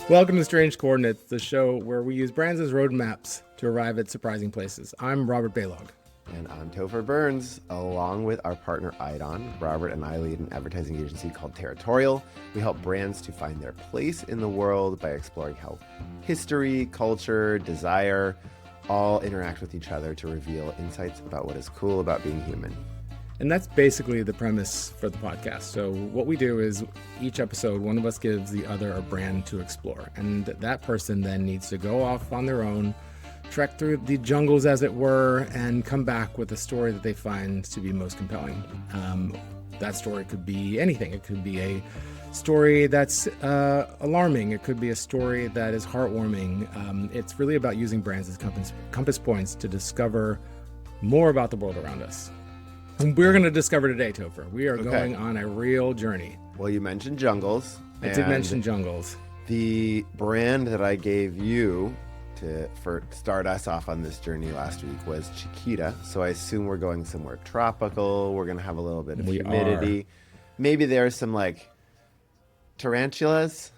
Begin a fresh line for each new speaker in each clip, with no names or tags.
Welcome to Strange Coordinates, the show where we use brands as roadmaps to arrive at surprising places. I'm Robert Baylog.
And I'm Topher Burns, along with our partner Idon. Robert and I lead an advertising agency called Territorial. We help brands to find their place in the world by exploring how history, culture, desire all interact with each other to reveal insights about what is cool about being human.
And that's basically the premise for the podcast. So what we do is each episode, one of us gives the other a brand to explore. And that person then needs to go off on their own, trek through the jungles, as it were, and come back with a story that they find to be most compelling. That story could be anything. It could be a story that's alarming. It could be a story that is heartwarming. It's really about using brands as compass points to discover more about the world around us. And we're going to discover today, Topher. We are going on a real journey.
Well, you mentioned jungles.
I did mention jungles.
The brand that I gave you to start us off on this journey last week was Chiquita. So I assume we're going somewhere tropical. We're going to have a little bit of humidity. Maybe there's some like tarantulas.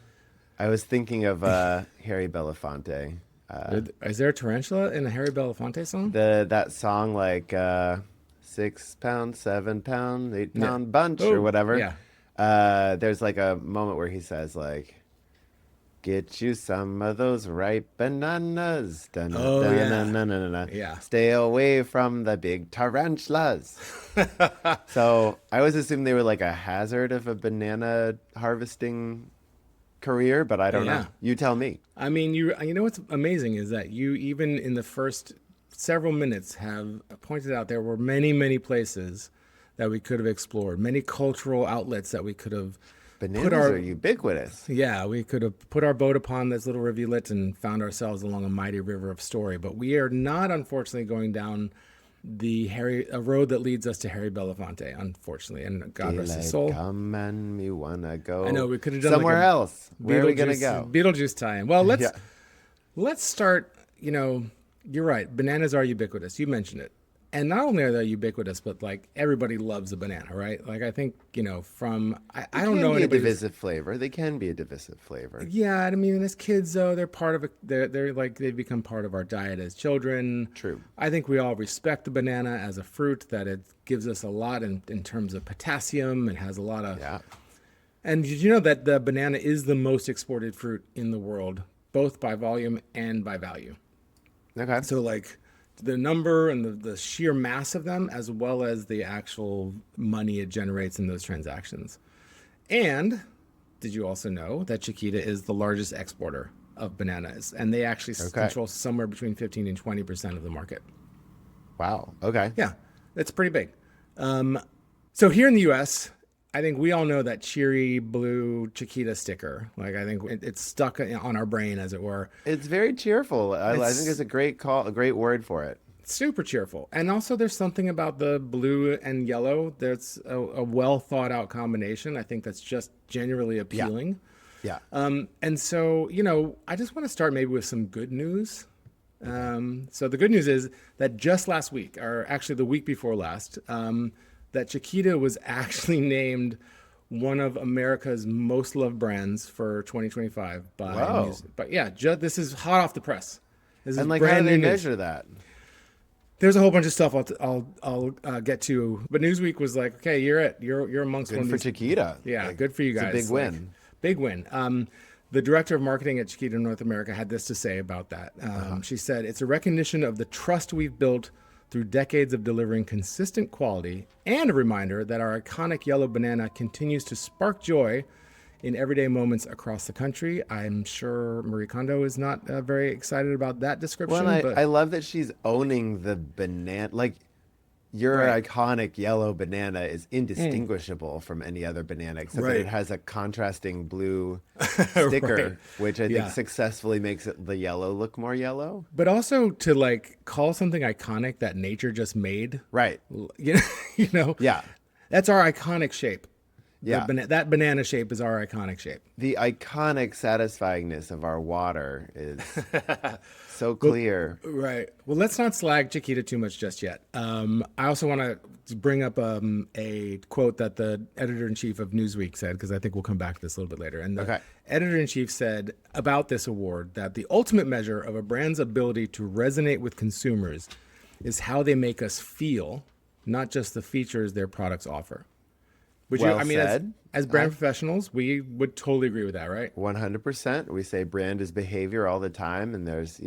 I was thinking of Harry Belafonte.
Is there a tarantula in a Harry Belafonte song?
That song like 6 pound, 7 pound, 8 pound bunch or whatever.
Yeah.
There's like a moment where he says like, "Get you some of those ripe bananas.
Yeah.
Stay away from the big tarantulas." So I always assumed they were like a hazard of a banana harvesting career, but I don't know. You tell me.
I mean, you know what's amazing is that you, even in the first several minutes, have pointed out there were many, many places that we could have explored, many cultural outlets that we could have
Bananas are ubiquitous.
Yeah, we could have put our boat upon this little rivulet and found ourselves along a mighty river of story. But we are not, unfortunately, going down a road that leads us to Harry Belafonte, unfortunately. And God rest his soul.
Come and me wanna go.
I know, we could have done
somewhere else. Where are we gonna go?
Beetlejuice tie-in. Well, let's start. You know, you're right. Bananas are ubiquitous. You mentioned it. And not only are they ubiquitous, but like everybody loves a banana, right? Like I think, you know, I don't know anybody.
A divisive flavor. They can be a divisive flavor.
Yeah, I mean, as kids though, they're part of it. They're like they've become part of our diet as children.
True.
I think we all respect the banana as a fruit, that it gives us a lot in terms of potassium. It has a lot of.
Yeah. And
did you know that the banana is the most exported fruit in the world, both by volume and by value?
Okay.
So like, the number and the sheer mass of them, as well as the actual money it generates in those transactions. And did you also know that Chiquita is the largest exporter of bananas? And they actually control somewhere between 15 and 20% of the market.
Wow. Okay.
Yeah, it's pretty big. So here in the U.S., I think we all know that cheery blue Chiquita sticker. Like I think it's stuck on our brain, as it were.
It's very cheerful. I think it's a great word for it.
Super cheerful. And also there's something about the blue and yellow that's a well thought out combination. I think that's just genuinely appealing.
Yeah.
And so, you know, I just want to start maybe with some good news. So the good news is that just last week, or actually the week before last, that Chiquita was actually named one of America's most loved brands for 2025 by Music. But yeah, this is hot off the press. This is
like, how do they measure that?
There's a whole bunch of stuff I'll get to, but Newsweek was like, okay, you're amongst
good
one
for
of these.
Chiquita.
Yeah, like, good for you guys.
It's a big win.
Big win. The director of marketing at Chiquita North America had this to say about that. She said, "It's a recognition of the trust we've built through decades of delivering consistent quality, and a reminder that our iconic yellow banana continues to spark joy in everyday moments across the country." I'm sure Marie Kondo is not very excited about that description.
Well, I love that she's owning the banana. Like, your iconic yellow banana is indistinguishable from any other banana, except that it has a contrasting blue sticker, which I think successfully makes the yellow look more yellow.
But also to like call something iconic that nature just made.
Right.
You know? Yeah. That's our iconic shape.
Yeah.
That banana shape is our iconic shape.
The iconic satisfyingness of our water is so
Well,
clear.
right. Well, let's not slag Chiquita too much just yet. I also want to bring up a quote that the editor-in-chief of Newsweek said, because I think we'll come back to this a little bit later. And the
Okay.
editor-in-chief said about this award that the ultimate measure of a brand's ability to resonate with consumers is how they make us feel, not just the features their products offer. Would
Well
I mean,
said.
as brand professionals, we would totally agree with that, right?
100%. We say brand is behavior all the time, and there's,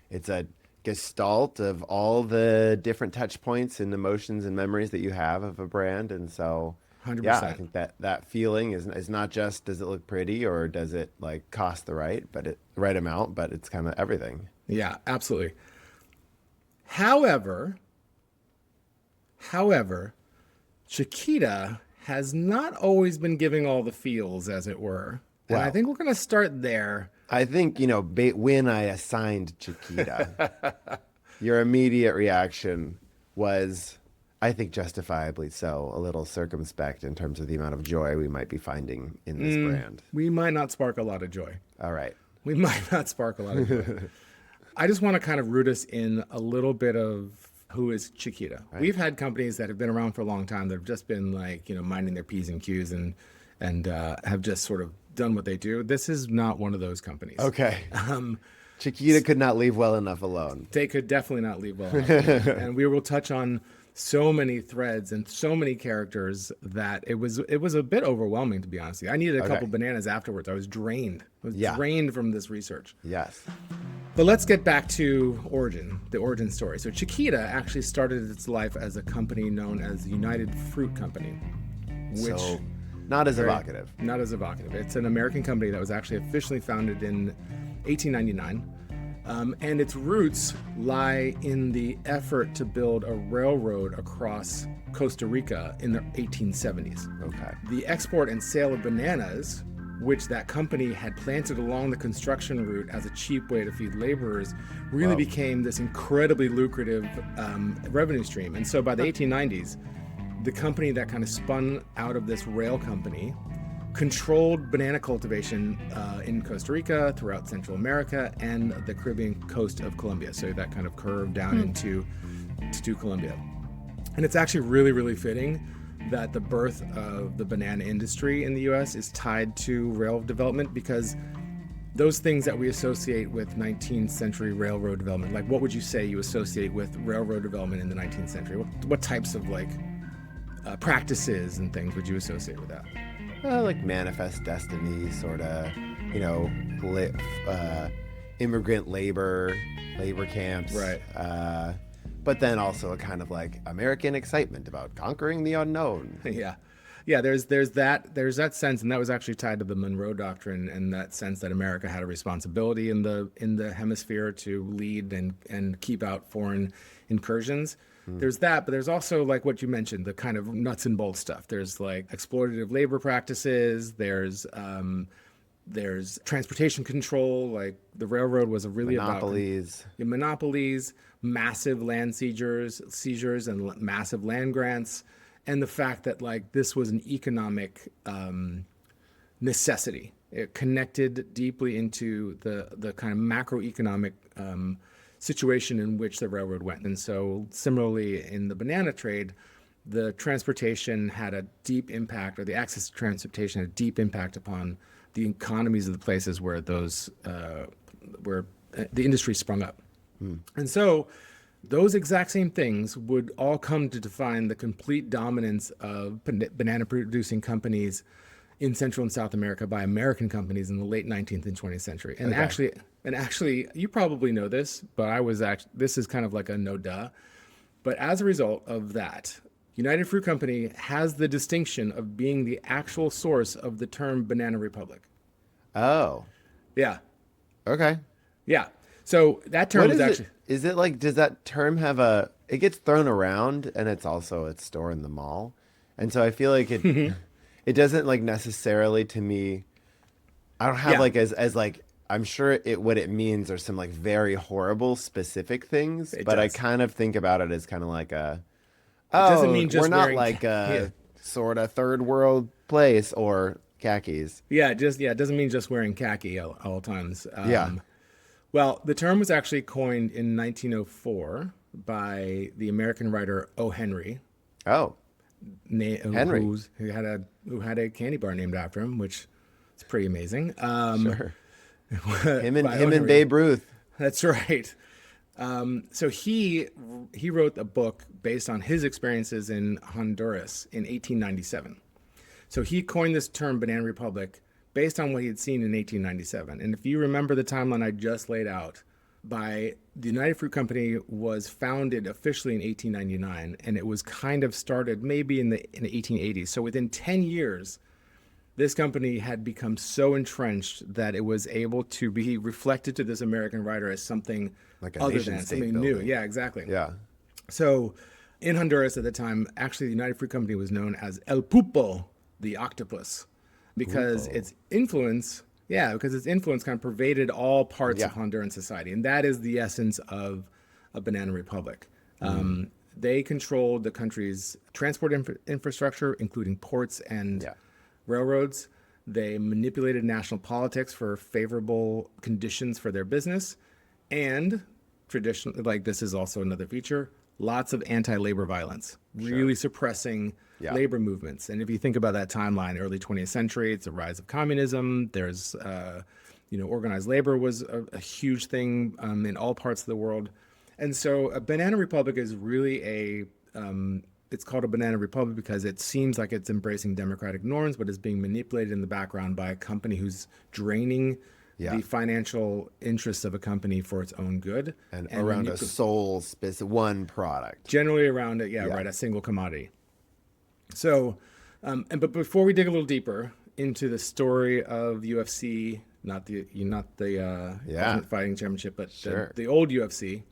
it's a gestalt of all the different touch points and emotions and memories that you have of a brand. And so,
100%.
yeah, I think that feeling is not just does it look pretty or does it like cost the right amount, but it's kind of everything.
Yeah, absolutely. However, Chiquita has not always been giving all the feels, as it were. And I think we're going to start there.
I think, when I assigned Chiquita, your immediate reaction was, I think justifiably so, a little circumspect in terms of the amount of joy we might be finding in this brand.
We might not spark a lot of joy.
All right.
We might not spark a lot of joy. I just want to kind of root us in a little bit of who is Chiquita. Right. We've had companies that have been around for a long time that have just been like, minding their P's and Q's and have just sort of done what they do. This is not one of those companies.
Okay. Chiquita could not leave well enough alone.
They could definitely not leave well enough alone. And we will touch on so many threads and so many characters that it was a bit overwhelming, to be honest with you. I needed a couple bananas afterwards. I was drained. Drained from this research.
Yes.
But let's get back to the origin story. So Chiquita actually started its life as a company known as United Fruit Company, which
so not as evocative.
Not as evocative. It's an American company that was actually officially founded in 1899. And its roots lie in the effort to build a railroad across Costa Rica in the 1870s.
Okay.
The export and sale of bananas, which that company had planted along the construction route as a cheap way to feed laborers, really became this incredibly lucrative revenue stream. And so by the 1890s, the company that kind of spun out of this rail company controlled banana cultivation in Costa Rica, throughout Central America, and the Caribbean coast of Colombia. So that kind of curved down into Colombia. And it's actually really, really fitting that the birth of the banana industry in the U.S. is tied to rail development, because those things that we associate with 19th century railroad development, like what would you say you associate with railroad development in the 19th century? What types of practices and things would you associate with that?
Like manifest destiny, sort of, immigrant labor camps.
Right.
But then also a kind of like American excitement about conquering the unknown.
Yeah. There's that sense, and that was actually tied to the Monroe Doctrine, and that sense that America had a responsibility in the hemisphere to lead and keep out foreign incursions. There's that, but there's also, like what you mentioned, the kind of nuts and bolts stuff. There's like exploitative labor practices. There's transportation control. Like the railroad was really
monopolies,
massive land seizures and massive land grants, and the fact that like this was an economic necessity. It connected deeply into the kind of macroeconomic situation in which the railroad went. And so similarly in the banana trade, the transportation had a deep impact, or the access to transportation had a deep impact upon the economies of the places where where the industry sprung up. And so those exact same things would all come to define the complete dominance of banana producing companies in Central and South America by American companies in the late 19th and 20th century. And actually, you probably know this, but this is kind of like a no duh. But as a result of that, United Fruit Company has the distinction of being the actual source of the term Banana Republic.
Oh.
Yeah.
Okay.
Yeah. So that term is actually...
Is it like, does that term have it gets thrown around, and it's also a store in the mall. And so I feel like it doesn't like necessarily, to me, I don't have as like, I'm sure what it means are some like very horrible specific things, but I kind of think about it as kind of like doesn't mean just we're not like a sort of third world place or khakis.
Yeah, it doesn't mean just wearing khaki all times.
Yeah.
Well, the term was actually coined in 1904 by the American writer O. Henry,
Oh, Henry.
who had a candy bar named after him, which is pretty amazing.
Sure. Him
By O.
and
Henry.
Babe Ruth.
That's right. So he wrote a book based on his experiences in Honduras in 1897. So he coined this term Banana Republic based on what he had seen in 1897. And if you remember the timeline I just laid out, the United Fruit Company was founded officially in 1899, and it was kind of started maybe in the 1880s. So within 10 years, this company had become so entrenched that it was able to be reflected to this American writer as something
Like a
other
nation
than
state
something new.
building.
Yeah, exactly.
Yeah.
So in Honduras at the time, actually the United Fruit Company was known as El Pulpo, the octopus, because its influence kind of pervaded all parts of Honduran society. And that is the essence of a Banana Republic. They controlled the country's transport infrastructure, including ports and railroads. They manipulated national politics for favorable conditions for their business. And traditionally, like this is also another feature, lots of anti-labor violence, really suppressing labor movements. And if you think about that timeline, early 20th century, it's the rise of communism. There's, organized labor was a huge thing in all parts of the world. And so a Banana Republic is really it's called a Banana Republic because it seems like it's embracing democratic norms, but is being manipulated in the background by a company who's draining the financial interests of a company for its own good.
And around a sole specific one product.
Generally around it, a single commodity. So, but before we dig a little deeper into the story of UFC, not the Ultimate Fighting Championship, but the old UFC,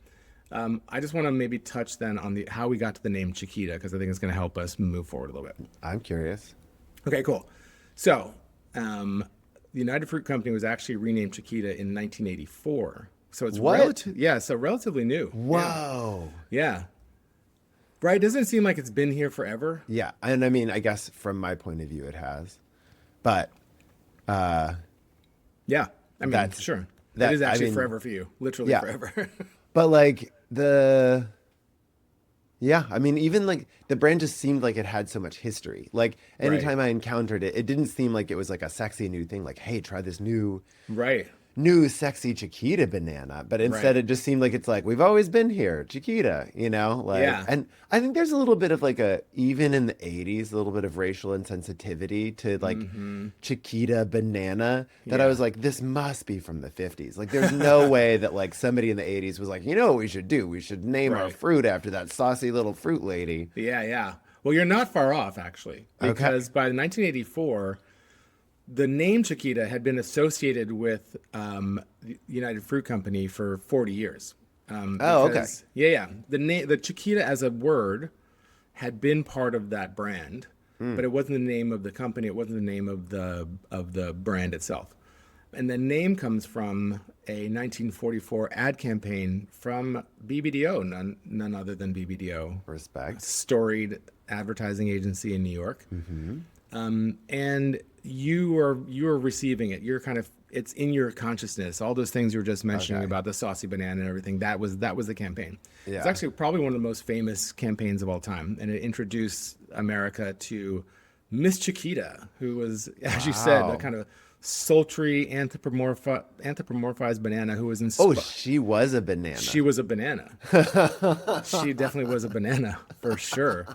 I just want to maybe touch then on how we got to the name Chiquita, because I think it's going to help us move forward a little bit.
I'm curious.
Okay, cool. So, the United Fruit Company was actually renamed Chiquita in 1984. So it's relatively new.
Whoa.
Yeah. Right? Doesn't it seem like it's been here forever?
Yeah. And I mean, I guess from my point of view, it has. But
yeah. I mean, sure. That is actually forever for you. Literally forever.
But like I mean, even like the brand just seemed like it had so much history. Like anytime I encountered it, it didn't seem like it was like a sexy new thing. Like, hey, try this new sexy Chiquita banana. But instead it just seemed like it's like, we've always been here, Chiquita, And I think there's a little bit of like even in the 80s, a little bit of racial insensitivity to like Chiquita banana that I was like, this must be from the 50s. Like there's no way that like somebody in the 80s was like, you know what we should do? We should name our fruit after that saucy little fruit lady.
Yeah. Well, you're not far off actually, because by 1984, the name Chiquita had been associated with the United Fruit Company for 40 years. Yeah. The Chiquita as a word had been part of that brand, but it wasn't the name of the company. It wasn't the name of the brand itself. And the name comes from a 1944 ad campaign from BBDO, none other than BBDO.
Respect.
Storied advertising agency in New York. And you are receiving it. It's in your consciousness. All those things you were just mentioning about the saucy banana and everything. That was the campaign. Yeah. It's actually probably one of the most famous campaigns of all time, and it introduced America to Miss Chiquita, who was, as you said, a kind of sultry anthropomorphized banana who was inspired.
Oh, she was a banana.
She was a banana. She definitely was a banana for sure.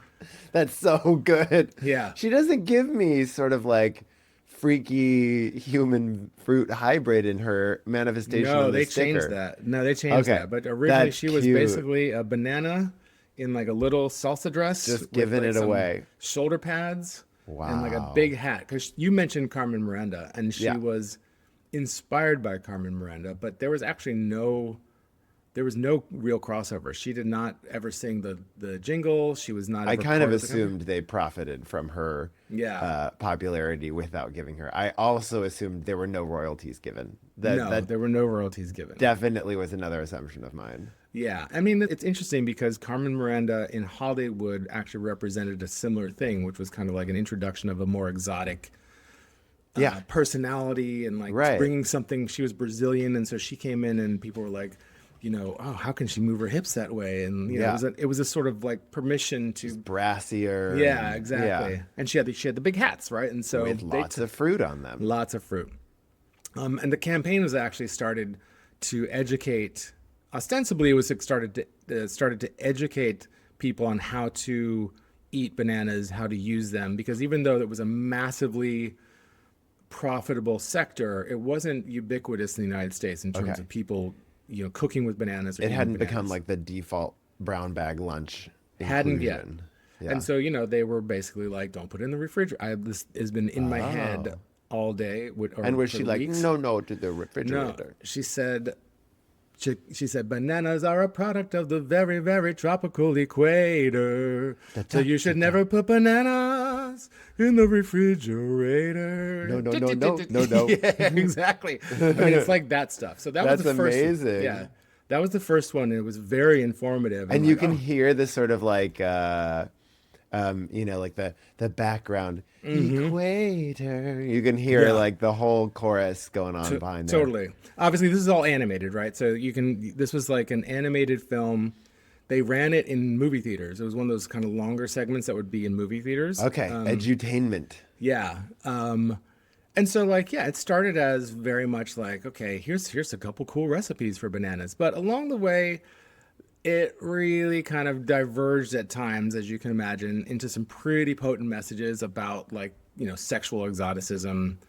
That's so good.
Yeah.
She doesn't give me sort of like freaky human fruit hybrid in her manifestation.
No,
on the
they
sticker.
changed that. No, they changed that. But originally she was basically a banana in like a little salsa dress.
Just giving it away.
Shoulder pads.
Wow.
And like a big hat. Because you mentioned Carmen Miranda, and she was inspired by Carmen Miranda, but there was actually no real crossover. She did not ever sing the jingle. She was not.
I kind of assumed they profited from her popularity without giving her. I also assumed there were no royalties given.
There were no royalties given.
Definitely was another assumption of mine.
Yeah, I mean, it's interesting because Carmen Miranda in Hollywood actually represented a similar thing, which was kind of like an introduction of a more exotic
Yeah,
personality and like
right.
bringing something. She was Brazilian, and so she came in, and people were like, oh, how can she move her hips that way? And
Yeah,
it was a sort of like permission to,
brassier
yeah,
and yeah,
exactly. And she had the big hats, right? And so
with
they
lots
took
of fruit on them.
lots of fruit. And the campaign was actually started to educate. Ostensibly, it was started to educate people on how to eat bananas, how to use them, because even though it was a massively profitable sector, it wasn't ubiquitous in the United States in terms
Okay.
of people, cooking with bananas or
It
eating
hadn't become
bananas.
like the default brown bag lunch
Hadn't yet.
inclusion.
And
Yeah.
so, they were basically like, don't put it in the refrigerator. This has been in my head
Oh.
all day
And
or
was
for
she like,
weeks.
no, no, to the
No,
refrigerator?
she said, bananas are a product of the very, very tropical equator. So you should never put bananas in the refrigerator.
No, no, no, no, no, no.
Yeah, exactly. I mean, it's like that stuff. So that was
That's
the first.
amazing.
Yeah, that was the first one. It was very informative.
And
I'm
you
like,
can
oh,
hear the sort of like, like the background equator. You can hear
yeah.
like the whole chorus going on behind there.
Totally. Obviously, this is all animated, right? So this was like an animated film. They ran it in movie theaters. It was one of those kind of longer segments that would be in movie theaters.
Okay, edutainment.
Yeah. And so like, yeah, it started as very much like, okay, here's a couple cool recipes for bananas. But along the way, it really kind of diverged at times, as you can imagine, into some pretty potent messages about like, sexual exoticism.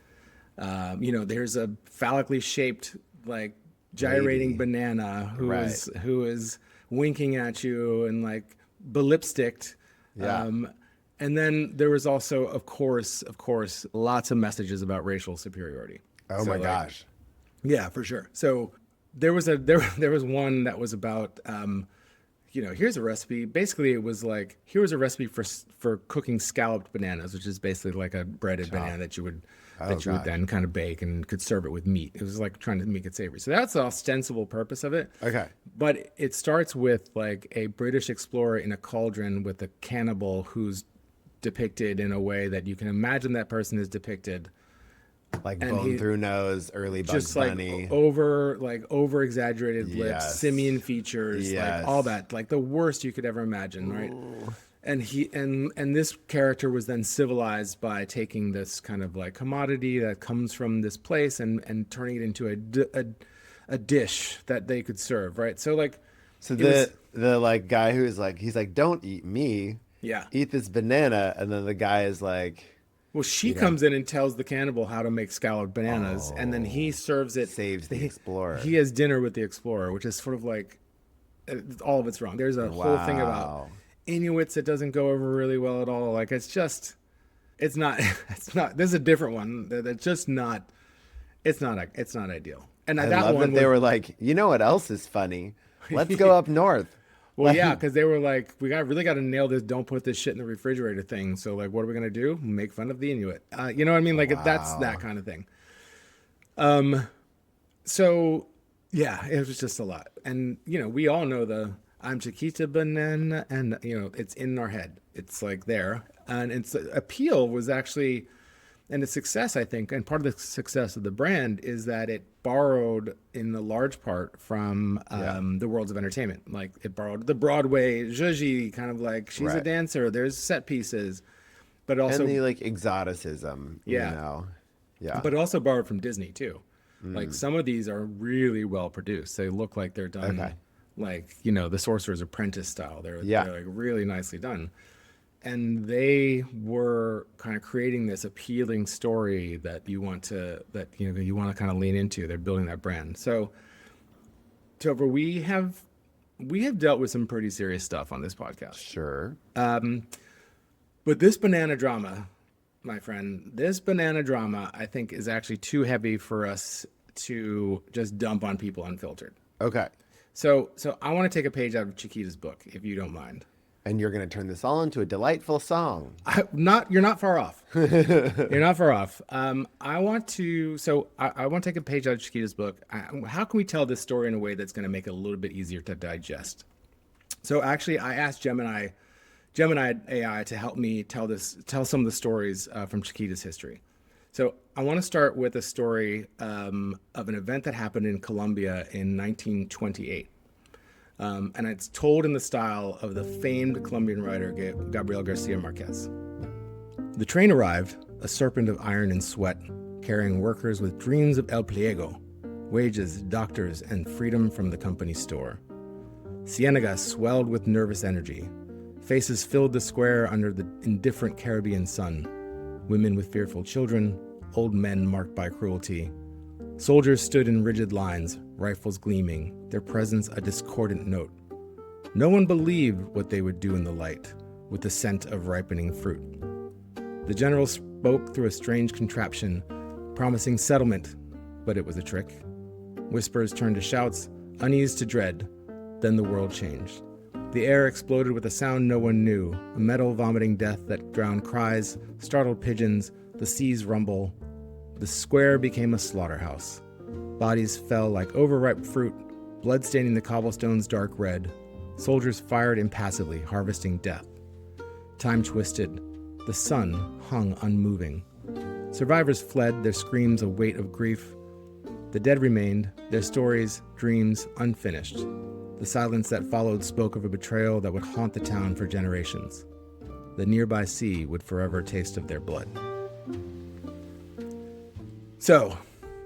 There's a phallically shaped, like gyrating
Lady.
banana
Right.
who is winking at you and like belipsticked.
Yeah.
And then there was also, of course, lots of messages about racial superiority.
Oh
So,
my
like,
gosh.
yeah, for sure. So there was there was one that was about here's a recipe. Basically, it was like, here was a recipe for cooking scalloped bananas, which is basically like a breaded banana that you would
God.
then kind of bake and could serve it with meat. It was like trying to make it savory. So that's the ostensible purpose of it.
Okay.
But it starts with like a British explorer in a cauldron with a cannibal who's depicted in a way that you can imagine that person is depicted.
Like
And
bone
he-
through nose, early Bugs
Just like
Bunny.
over exaggerated lips,
Yes.
simian features,
Yes.
like all that, like the worst you could ever imagine, right? And this character was then civilized by taking this kind of like commodity that comes from this place and turning it into a dish that they could serve, right? So like,
So
it was-
the like guy who's like, he's like, don't eat me,
yeah.
eat this banana, and then the guy is like,
Well, she comes in and tells the cannibal how to make scalloped bananas, and then he serves it.
saves the explorer.
He has dinner with the explorer, which is sort of like all of it's wrong. There's a whole thing about
Wow.
Inuits that doesn't go over really well at all. Like it's not. It's not. There's a different one that's just not. It's not ideal. And
I
that
love
one
that they
was-
were like, you know what else is funny? Let's go up north.
Well, yeah, because they were like, we really got to nail this. Don't put this shit in the refrigerator thing. So, like, what are we gonna do? Make fun of the Inuit? You know what I mean? Like, that's that kind of thing. So, yeah, it was just a lot, and we all know the "I'm Chiquita banana," and it's in our head. It's like there, and its appeal was actually, and its success, I think, and part of the success of the brand is that it borrowed in a large part from the worlds of entertainment. Like it borrowed the Broadway zhuzhi, kind of like she's a
Right.
dancer. There's set pieces, but also
And the like exoticism,
Yeah.
you know. Yeah.
but also borrowed from Disney too. Like some of these are really well produced. They look like they're done
Okay.
like, the Sorcerer's Apprentice style. They're
Yeah.
like really nicely done. And they were kind of creating this appealing story that you want to kind of lean into. They're building that brand. So Topher, we have dealt with some pretty serious stuff on this podcast.
Sure.
But this banana drama, my friend, I think is actually too heavy for us to just dump on people unfiltered.
Okay.
So I want to take a page out of Chiquita's book, if you don't mind.
And you're going to turn this all into a delightful song.
You're not far off. You're not far off. I want to take a page out of Chiquita's book. How can we tell this story in a way that's going to make it a little bit easier to digest? So actually, I asked Gemini AI to help me tell some of the stories from Chiquita's history. So I want to start with a story of an event that happened in Colombia in 1928. And it's told in the style of the famed Colombian writer Gabriel Garcia Marquez. The train arrived, a serpent of iron and sweat, carrying workers with dreams of el pliego, wages, doctors, and freedom from the company store. Ciénaga swelled with nervous energy. Faces filled the square under the indifferent Caribbean sun. Women with fearful children, old men marked by cruelty. Soldiers stood in rigid lines, rifles gleaming, their presence a discordant note. No one believed what they would do in the light, with the scent of ripening fruit. The general spoke through a strange contraption, promising settlement, but it was a trick. Whispers turned to shouts, unease to dread. Then the world changed. The air exploded with a sound no one knew, a metal vomiting death that drowned cries, startled pigeons, the seas rumble. The square became a slaughterhouse. Bodies fell like overripe fruit, blood staining the cobblestones dark red. Soldiers fired impassively, harvesting death. Time twisted. The sun hung unmoving. Survivors fled, their screams a weight of grief. The dead remained, their stories, dreams, unfinished. The silence that followed spoke of a betrayal that would haunt the town for generations. The nearby sea would forever taste of their blood. So,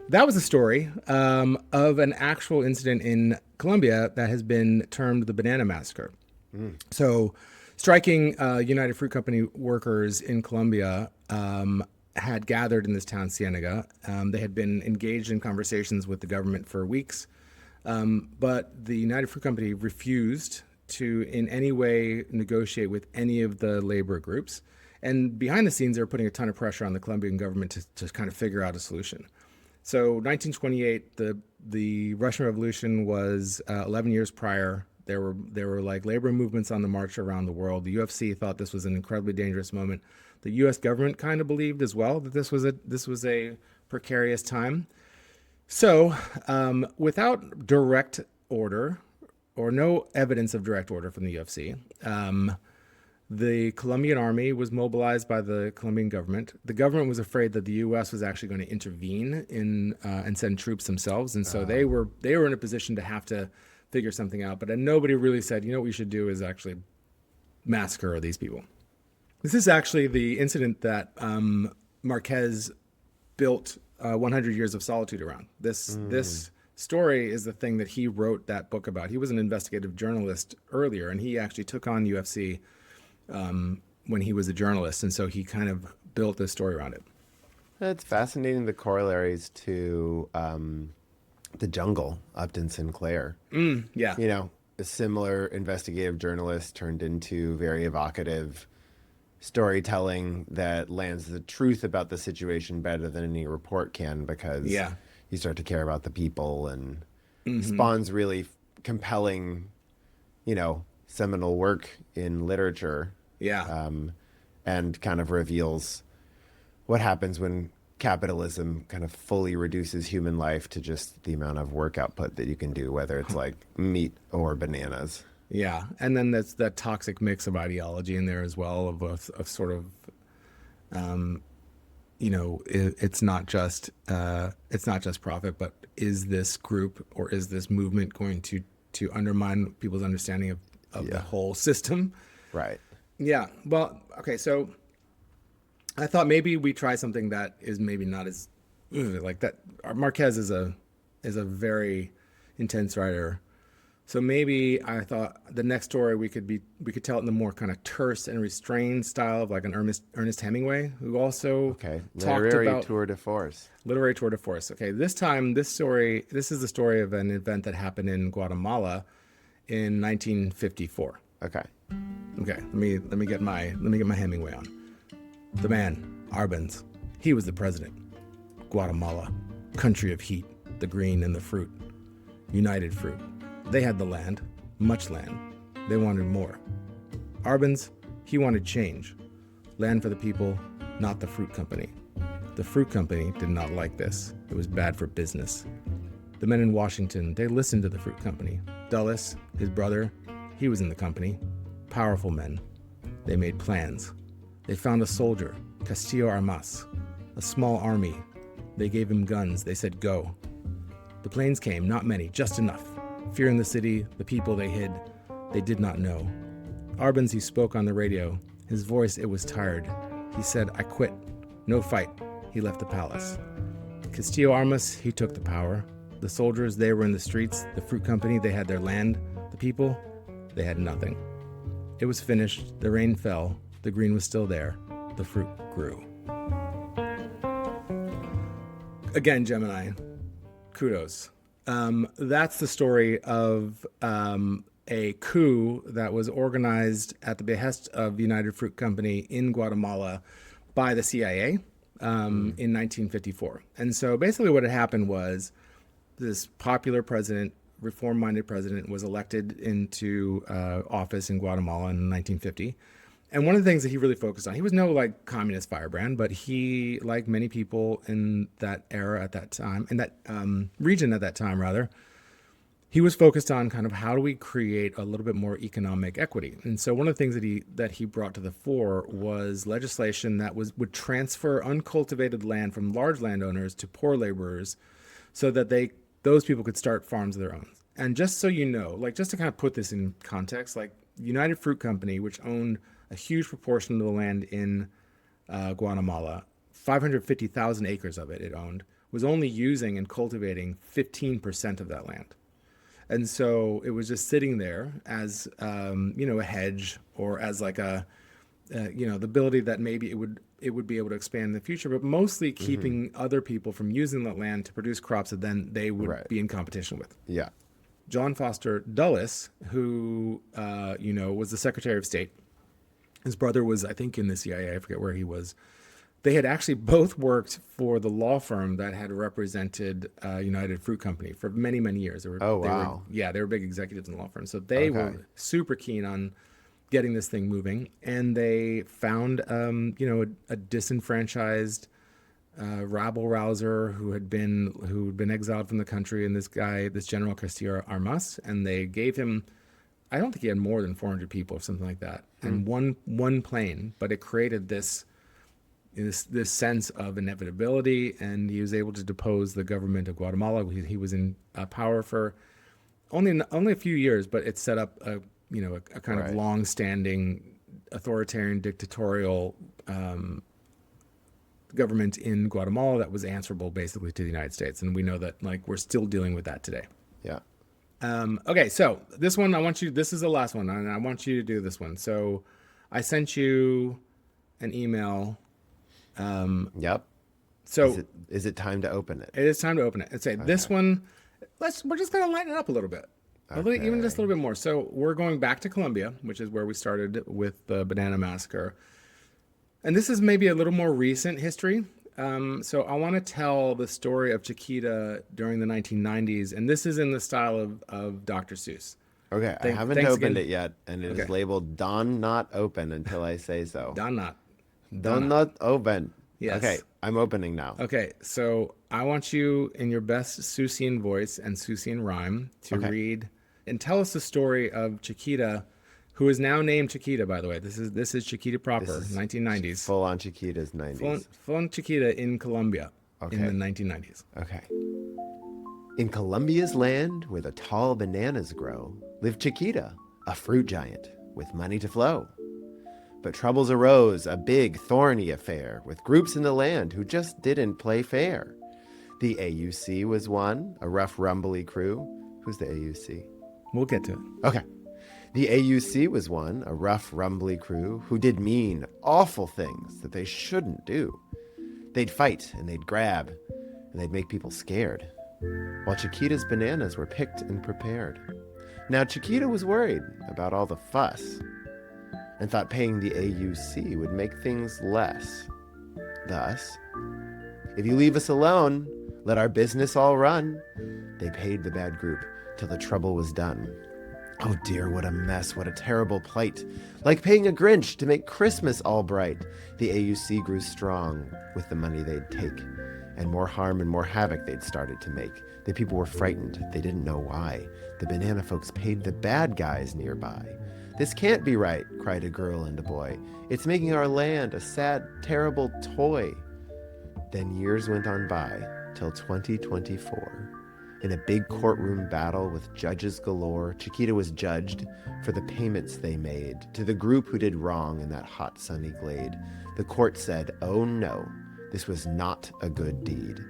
that was a story of an actual incident in Colombia that has been termed the Banana Massacre. So, striking United Fruit Company workers in Colombia had gathered in this town, Ciénaga. They had been engaged in conversations with the government for weeks, but the United Fruit Company refused to in any way negotiate with any of the labor groups. And behind the scenes, they were putting a ton of pressure on the Colombian government to kind of figure out a solution. So 1928, the Russian Revolution was 11 years prior. There were like labor movements on the march around the world. The UFC thought this was an incredibly dangerous moment. The U.S. government kind of believed as well that this was a precarious time. So without direct order or no evidence of direct order from the UFC, the Colombian army was mobilized by the Colombian government. The government was afraid that the U.S. was actually going to intervene and send troops themselves, and so they were in a position to have to figure something out. But nobody really said, what we should do is actually massacre these people. This is actually the incident that Marquez built 100 Years of Solitude around. This story is the thing that he wrote that book about. He was an investigative journalist earlier, and he actually took on UFC when he was a journalist, and so he kind of built this story around it.
It's fascinating, the corollaries to The Jungle, Upton Sinclair.
Yeah.
A similar investigative journalist turned into very evocative storytelling that lands the truth about the situation better than any report can, because you start to care about the people and spawns really compelling, seminal work in literature. And kind of reveals what happens when capitalism kind of fully reduces human life to just the amount of work output that you can do, whether it's like meat or bananas.
Yeah, and then there's that toxic mix of ideology in there as well, of sort of, it's not just profit, but is this group or is this movement going to undermine people's understanding of the whole system?
Right.
Yeah. Well, okay. So I thought maybe we try something that is maybe not as like that. Marquez is a very intense writer. So maybe I thought the next story we could tell it in the more kind of terse and restrained style of like an Ernest Hemingway, who also
literary tour de force.
Literary tour de force. Okay, this time this is the story of an event that happened in Guatemala in 1954.
Okay,
let me get my Hemingway on. The man, Arbenz, he was the president. Guatemala, country of heat, the green and the fruit. United fruit. They had the land, much land. They wanted more. Arbenz, he wanted change. Land for the people, not the fruit company. The fruit company did not like this. It was bad for business. The men in Washington, they listened to the fruit company. Dulles, his brother, he was in the company. Powerful men. They made plans. They found a soldier, Castillo Armas, a small army. They gave him guns. They said, go. The planes came, not many, just enough. Fear in the city, the people they hid, they did not know. Arbenz, he spoke on the radio. His voice, it was tired. He said, I quit. No fight. He left the palace. Castillo Armas, he took the power. The soldiers, they were in the streets. The fruit company, they had their land. The people, they had nothing. It was finished. The rain fell. The green was still there. The fruit grew. Again, Gemini, kudos. That's the story of a coup that was organized at the behest of United Fruit Company in Guatemala by the CIA in 1954. And so basically what had happened was this popular president, reform-minded president, was elected into office in Guatemala in 1950. And one of the things that he really focused on, he was no like communist firebrand, but he, like many people in that era at that time, in that region at that time rather, he was focused on kind of how do we create a little bit more economic equity. And so one of the things that he brought to the fore was legislation that would transfer uncultivated land from large landowners to poor laborers so that those people could start farms of their own. And just so you know, like just to kind of put this in context, like United Fruit Company, which owned a huge proportion of the land in Guatemala, 550,000 acres of it owned, was only using and cultivating 15% of that land. And so it was just sitting there as, a hedge or as like the ability that maybe it would be able to expand in the future, but mostly keeping other people from using that land to produce crops that then they would be in competition with.
Yeah.
John Foster Dulles, who, was the Secretary of State. His brother was, I think, in the CIA. I forget where he was. They had actually both worked for the law firm that had represented United Fruit Company for many, many years. They were big executives in the law firm. So they were super keen on getting this thing moving. And they found, a disenfranchised rabble rouser who had been exiled from the country, and this General Castillo Armas, and they gave him, I don't think he had more than 400 people or something like that, and one plane, but it created this sense of inevitability, and he was able to depose the government of Guatemala. He was in power for only a few years, but it set up a kind of long-standing authoritarian dictatorial government in Guatemala that was answerable basically to the United States, and we know that we're still dealing with that today.
Yeah.
Okay, so this one this is the last one, and I want you to do this one. So I sent you an email.
Yep.
So
is it time to open it?
It is time to open it. And say this one, we're just going to lighten it up a little bit. Even just a little bit more. So we're going back to Colombia, which is where we started with the banana massacre. And this is maybe a little more recent history. So I want to tell the story of Chiquita during the 1990s, and this is in the style of Dr. Seuss.
Okay, I haven't opened it yet, and it is labeled "Don Not Open" until I say so.
Don Not.
Don Not Open.
Yes.
Okay, I'm opening now.
Okay, so I want you in your best Seussian voice and Seussian rhyme to read and tell us the story of Chiquita, who is now named Chiquita, by the way. This is Chiquita proper, 1990s.
Full on Chiquita's 90s.
Full on Chiquita in Colombia in the 1990s.
Okay. In Colombia's land, where the tall bananas grow, lived Chiquita, a fruit giant with money to flow. But troubles arose, a big, thorny affair, with groups in the land who just didn't play fair. The AUC was one, a rough, rumbly crew. Who's the AUC?
We'll get to it.
Okay. The AUC was one, a rough, rumbly crew, who did mean, awful things that they shouldn't do. They'd fight, and they'd grab, and they'd make people scared, while Chiquita's bananas were picked and prepared. Now, Chiquita was worried about all the fuss, and thought paying the AUC would make things less. Thus, if you leave us alone, let our business all run. They paid the bad group till the trouble was done. Oh dear, what a mess, what a terrible plight. Like paying a Grinch to make Christmas all bright. The AUC grew strong with the money they'd take, and more harm and more havoc they'd started to make. The people were frightened, they didn't know why. The banana folks paid the bad guys nearby. This can't be right, cried a girl and a boy. It's making our land a sad, terrible toy. Then years went on by, till 2024. In a big courtroom battle with judges galore, Chiquita was judged for the payments they made to the group who did wrong in that hot sunny glade. The court said, oh no, this was not a good deed.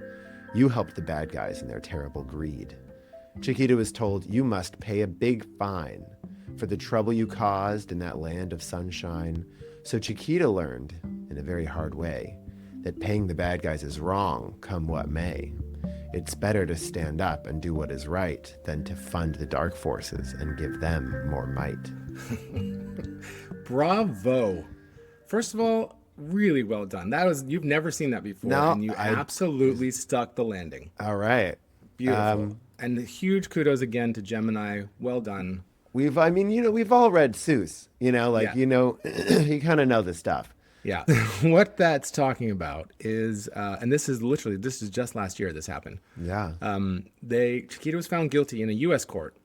You helped the bad guys in their terrible greed. Chiquita was told, you must pay a big fine for the trouble you caused in that land of sunshine. So Chiquita learned, in a very hard way, that paying the bad guys is wrong, come what may. It's better to stand up and do what is right than to fund the dark forces and give them more might.
Bravo. First of all, really well done. You've never seen that before, and you absolutely stuck the landing.
All right.
Beautiful. And huge kudos again to Gemini. Well done.
We've all read Seuss, you kind of know the stuff.
Yeah. What that's talking about is, and this is just last year this happened.
Yeah.
Chiquita was found guilty in a U.S. court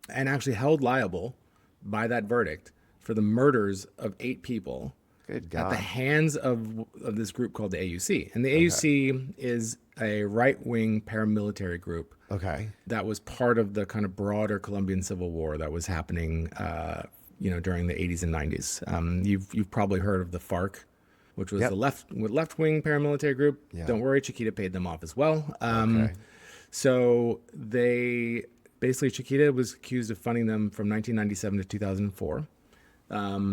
and actually held liable by that verdict for the murders of 8 people.
Good God.
At the hands of this group called the AUC. And the AUC is a right-wing paramilitary group.
Okay.
That was part of the kind of broader Colombian Civil War that was happening during the 80s and 90s. You've probably heard of the FARC, which was the left-wing paramilitary group.
Yeah.
Don't worry, Chiquita paid them off as well.
Okay.
So Chiquita was accused of funding them from 1997 to 2004.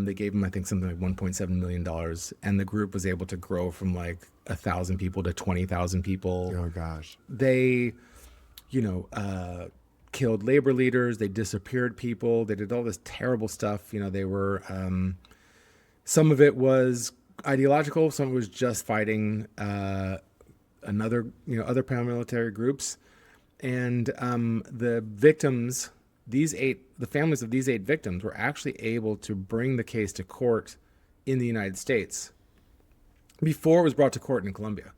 They gave them, I think, something like $1.7 million, and the group was able to grow from like 1,000 people to 20,000 people.
Oh gosh.
They, killed labor leaders. They disappeared people. They did all this terrible stuff. They were, some of it was ideological. Some of it was just fighting other paramilitary groups. And the victims, the families of these 8 victims were actually able to bring the case to court in the United States before it was brought to court in Colombia.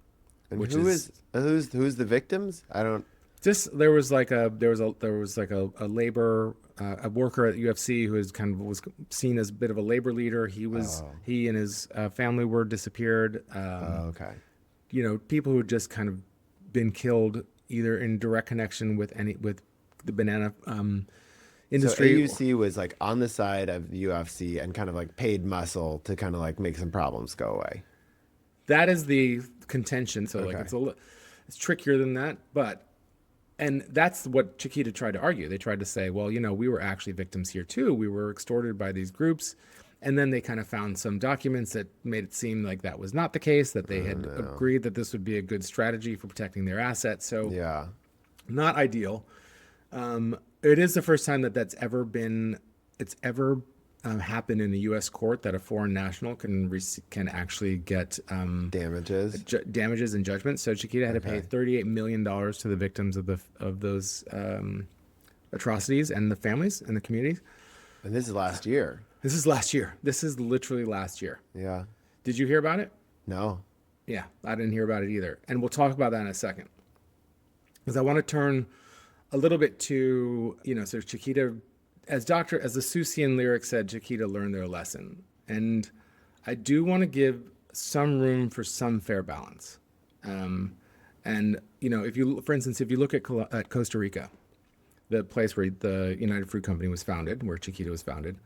And who's the victims? I don't.
There was like a labor a worker at UFC who was seen as a bit of a labor leader. He and his family were disappeared.
Okay.
People who had just kind of been killed either in direct connection with the banana industry.
So AUC was like on the side of the UFC and kind of like paid muscle to kind of like make some problems go away.
That is the contention. So
Okay.
It's trickier than that, and that's what Chiquita tried to argue. They tried to say, well, we were actually victims here too. We were extorted by these groups. And then they kind of found some documents that made it seem like that was not the case, that they had agreed that this would be a good strategy for protecting their assets. So not ideal. It is the first time that's ever happened in a U.S. court that a foreign national can actually get damages and judgments. So Chiquita had to pay $38 million to the victims of those atrocities and the families and the communities.
And this is last year.
This is last year. This is literally last year.
Yeah.
Did you hear about it?
No.
Yeah, I didn't hear about it either. And we'll talk about that in a second. Because I want to turn a little bit to, so Chiquita, as the Seussian lyric said, Chiquita learned their lesson. And I do want to give some room for some fair balance. For instance, if you look at Costa Rica, the place where the United Fruit Company was founded, where Chiquita was founded,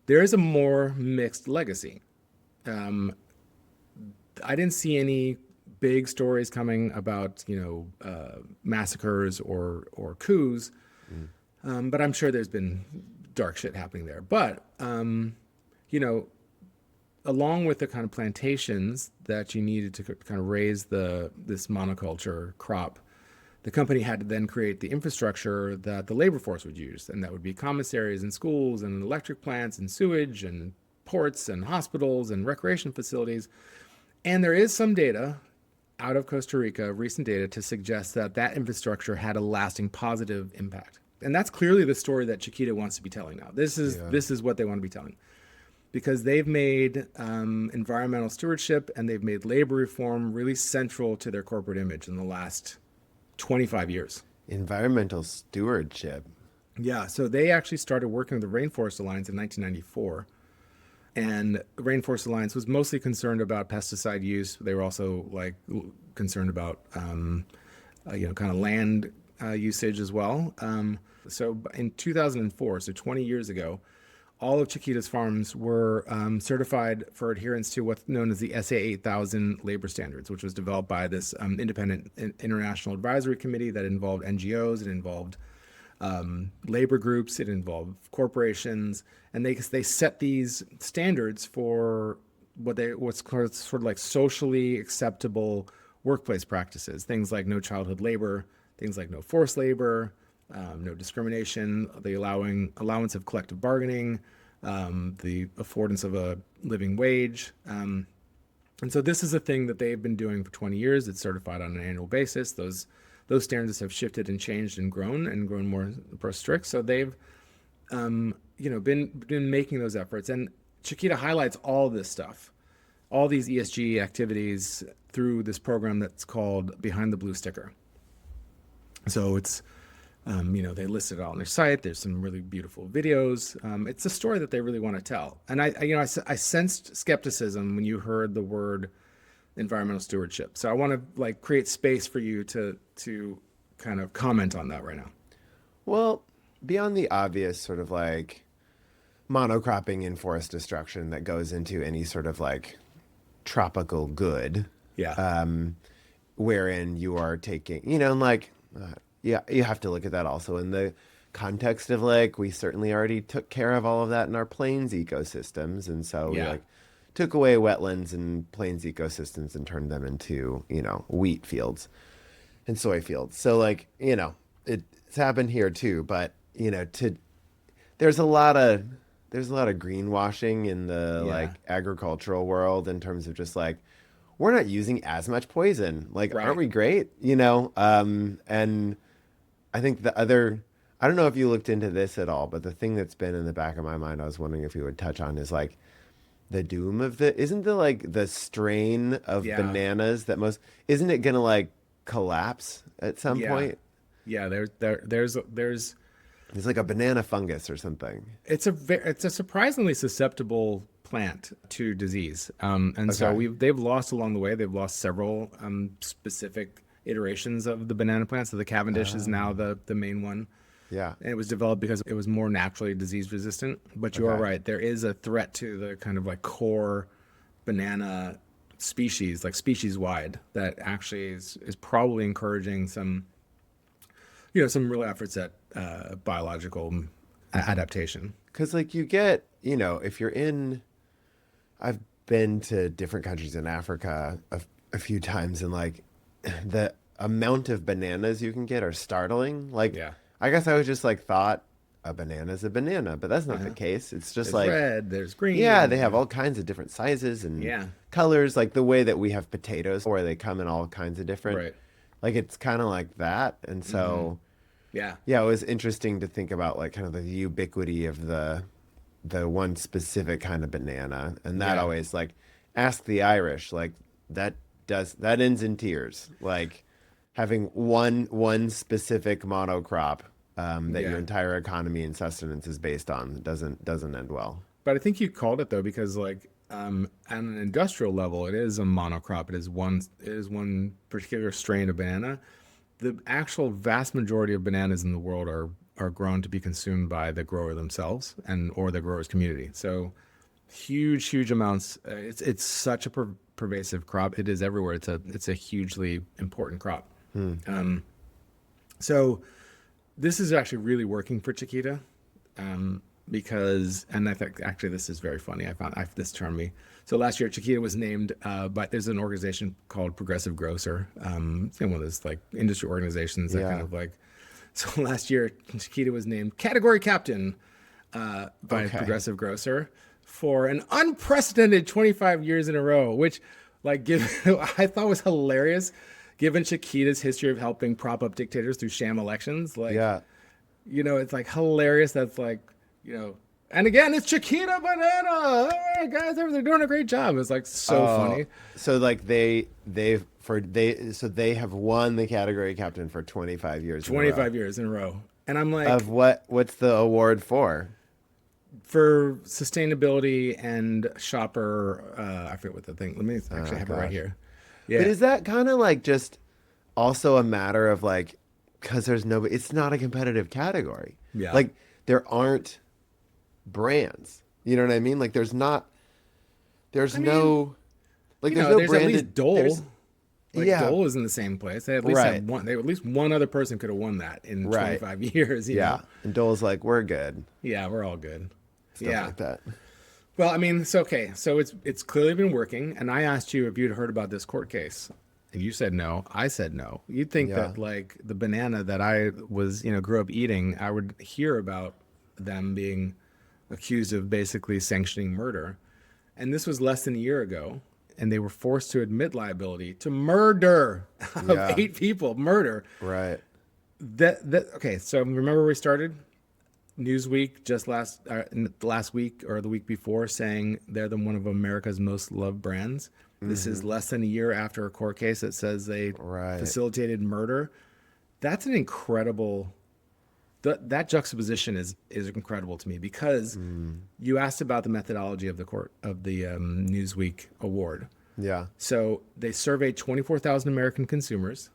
there is a more mixed legacy. I didn't see any big stories coming about, massacres or coups, but I'm sure there's been dark shit happening there. But, along with the kind of plantations that you needed to kind of raise this monoculture crop, the company had to then create the infrastructure that the labor force would use. And that would be commissaries and schools and electric plants and sewage and ports and hospitals and recreation facilities. And there is some data out of Costa Rica, recent data, to suggest that infrastructure had a lasting positive impact. And that's clearly the story that Chiquita wants to be telling now. This is what they want to be telling, because they've made environmental stewardship and they've made labor reform really central to their corporate image in the last 25 years.
Environmental stewardship.
Yeah, so they actually started working with the Rainforest Alliance in 1994. And the Rainforest Alliance was mostly concerned about pesticide use. They were also like concerned about, kind of land usage as well. So in 2004, so 20 years ago, all of Chiquita's farms were certified for adherence to what's known as the SA 8000 labor standards, which was developed by this independent international advisory committee that involved NGOs, it involved labor groups, it involved corporations, and they set these standards for what's called sort of like socially acceptable workplace practices, things like no childhood labor, things like no forced labor, no discrimination, the allowance of collective bargaining, the affordance of a living wage. And so this is a thing that they've been doing for 20 years. It's certified on an annual basis. Those standards have shifted and changed and grown more strict. So they've, been making those efforts. And Chiquita highlights all this stuff, all these ESG activities through this program that's called Behind the Blue Sticker. So it's, they list it all on their site. There's some really beautiful videos. It's a story that they really want to tell. And I sensed skepticism when you heard the word environmental stewardship. So I want to create space for you to kind of comment on that right now.
Well, beyond the obvious sort of monocropping and forest destruction that goes into any sort of tropical good.
Yeah.
Wherein you are taking, you have to look at that also in the context of we certainly already took care of all of that in our plains ecosystems. And so we took away wetlands and plains ecosystems and turned them into, wheat fields and soy fields. So it's happened here too, but there's a lot of greenwashing in the agricultural world in terms of just we're not using as much poison.
Right.
Aren't we great? And I think I don't know if you looked into this at all, but the thing that's been in the back of my mind, I was wondering if you would touch on, is the doom of isn't the strain of bananas that isn't it going to collapse at some point?
Yeah. There's
a banana fungus or something.
It's a surprisingly susceptible plant to disease. So they've lost along the way. They've lost several specific iterations of the banana plant. So the Cavendish is now the main one.
Yeah.
And it was developed because it was more naturally disease resistant. But you are right. There is a threat to the kind of core banana species, species wide, that actually is probably encouraging some real efforts at biological adaptation.
Because you get, if you're I've been to different countries in Africa a few times, and the amount of bananas you can get are startling. I guess I was just thought a banana's a banana, but that's not the case. It's just
there's red, there's green.
Yeah, they have all kinds of different sizes and colors, the way that we have potatoes, where they come in all kinds of different. Right. It's kind of like that, and so.
Yeah,
it was interesting to think about kind of the ubiquity of the one specific kind of banana, and that always ask the Irish that ends in tears, having one specific monocrop that your entire economy and sustenance is based on doesn't end well.
But I think you called it though, because at an industrial level, it is a monocrop. It is one particular strain of banana. The actual vast majority of bananas in the world are grown to be consumed by the grower themselves or the grower's community. So huge amounts. It's such a pervasive crop. It is everywhere. It's a hugely important crop. So this is actually really working for Chiquita, because, and I think actually this is very funny. This charmed me. So last year, Chiquita was named, but there's an organization called Progressive Grocer, one of those industry organizations that kind of so last year, Chiquita was named category captain by Progressive Grocer for an unprecedented 25 years in a row, which I thought was hilarious, given Chiquita's history of helping prop up dictators through sham elections. It's like hilarious. That's like, and again, it's Chiquita Banana. All right, guys, they're doing a great job. It's like so funny.
So like they have won the category captain for 25 years in a row.
25 years in a row. And I'm like,
Of what's the award for?
for sustainability and shopper, I forget what the thing. Let me actually have it right here. Yeah.
But is that kind of like just also a matter of like, because it's not a competitive category.
Yeah.
Like there aren't brands. You know what I mean? Like there's no
there's
branded.
at least Dole.
Yeah.
Dole is in the same place. They at least
Right.
had one. At least one other person could have won that in 25 years. You know?
And Dole's like, we're good.
Yeah, we're all good.
Stuff like that.
Well, I mean, it's okay. So it's clearly been working. And I asked you if you'd heard about this court case. And you said no. I said no. You'd think that like the banana that I was, grew up eating, I would hear about them being accused of basically sanctioning murder. And this was less than a year ago. And they were forced to admit liability to murder of 8 people. Murder.
Right.
Okay. So remember where we started? Newsweek just last week or the week before saying they're one of America's most loved brands. This is less than a year after a court case that says they facilitated murder. That's an incredible. That juxtaposition is incredible to me because you asked about the methodology of the Newsweek award.
Yeah.
So they surveyed 24,000 American consumers.